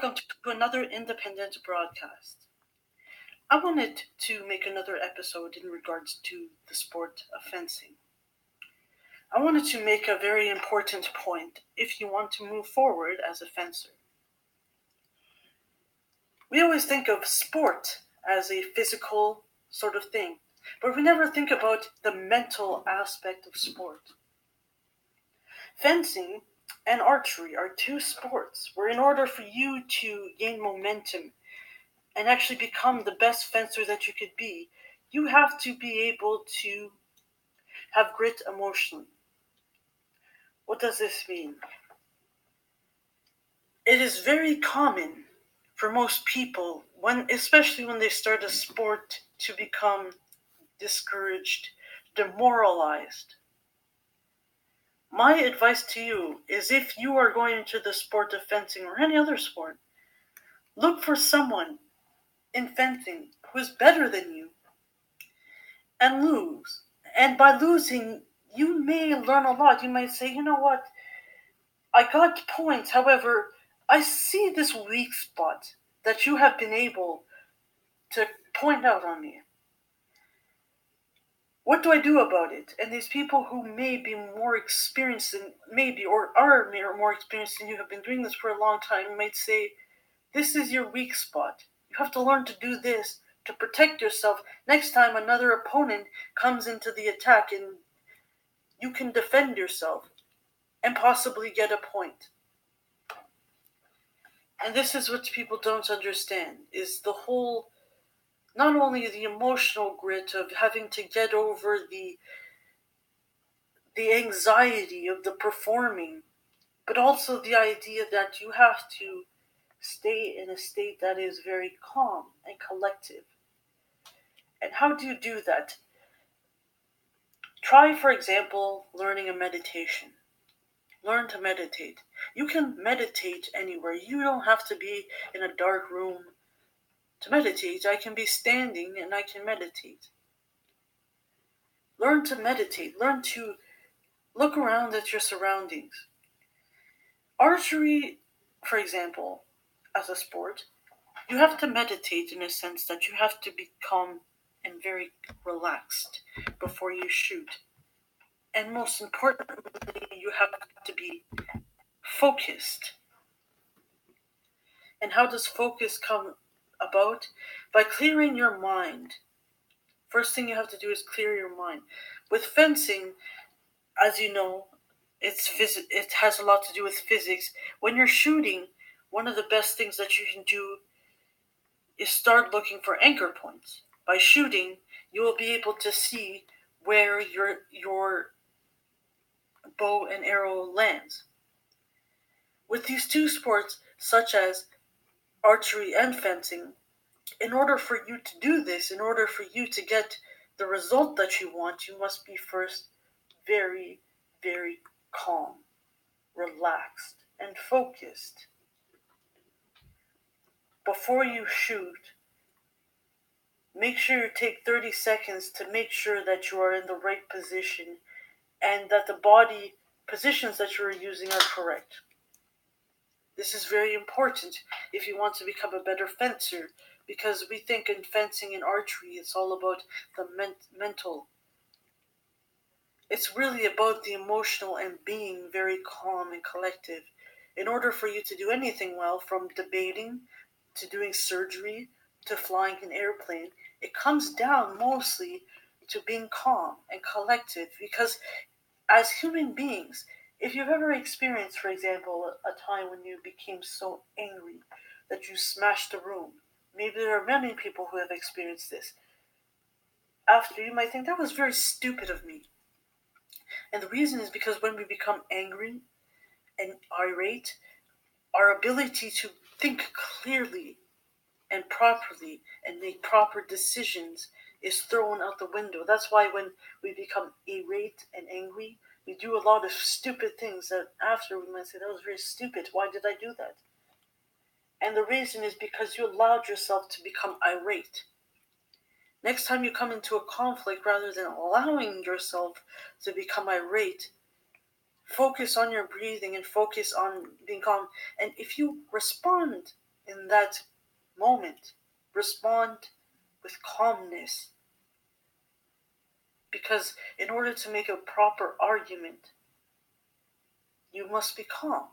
welcome to another independent broadcast. I wanted to make another episode in regards to the sport of fencing. I wanted to make a very important point if you want to move forward as a fencer. We always think of sport as a physical sort of thing, but we never think about the mental aspect of sport. Fencing and archery are two sports where, in order for you to gain momentum and actually become the best fencer that you could be, you have to be able to have grit emotionally. What does this mean? It is very common for most people, especially when they start a sport, to become discouraged, demoralized. My advice to you is, if you are going into the sport of fencing or any other sport, look for someone in fencing who is better than you and lose. And by losing, you may learn a lot. You might say, you know what, I got points. However, I see this weak spot that you have been able to point out on me. What do I do about it? And these people who may be more experienced than or are more experienced than you, have been doing this for a long time, might say, this is your weak spot. You have to learn to do this to protect yourself. Next time another opponent comes into the attack, and you can defend yourself and possibly get a point. And this is what people don't understand, is the whole, not only the emotional grit of having to get over the anxiety of the performing, but also the idea that you have to stay in a state that is very calm and collective. And how do you do that? Try, for example, learning a meditation. Learn to meditate. You can meditate anywhere. You don't have to be in a dark room to meditate. I can be standing and I can meditate. Learn to meditate. Learn to look around at your surroundings. Archery, for example, as a sport, you have to meditate in a sense that you have to become and very relaxed before you shoot. And most importantly, you have to be focused. And how does focus come about? By clearing your mind. First thing you have to do is clear your mind. With fencing, as you know, it has a lot to do with physics. When you're shooting, one of the best things that you can do is start looking for anchor points. By shooting, you will be able to see where your bow and arrow lands. With these two sports, such as archery and fencing, in order for you to do this, in order for you to get the result that you want, you must be first very, very calm, relaxed, and focused. Before you shoot, make sure you take 30 seconds to make sure that you are in the right position and that the body positions that you are using are correct. This is very important if you want to become a better fencer, because we think in fencing and archery it's all about the mental. It's really about the emotional and being very calm and collective. In order for you to do anything well, from debating to doing surgery to flying an airplane, it comes down mostly to being calm and collective. Because as human beings, if you've ever experienced, for example, a time when you became so angry that you smashed a room, maybe there are many people who have experienced this. After, you might think, that was very stupid of me. And the reason is because when we become angry and irate, our ability to think clearly and properly and make proper decisions is thrown out the window. That's why when we become irate and angry, we do a lot of stupid things that after we might say, that was very stupid. Why did I do that? And the reason is because you allowed yourself to become irate. Next time you come into a conflict, rather than allowing yourself to become irate, focus on your breathing and focus on being calm. And if you respond in that moment. Respond with calmness. Because in order to make a proper argument, you must be calm.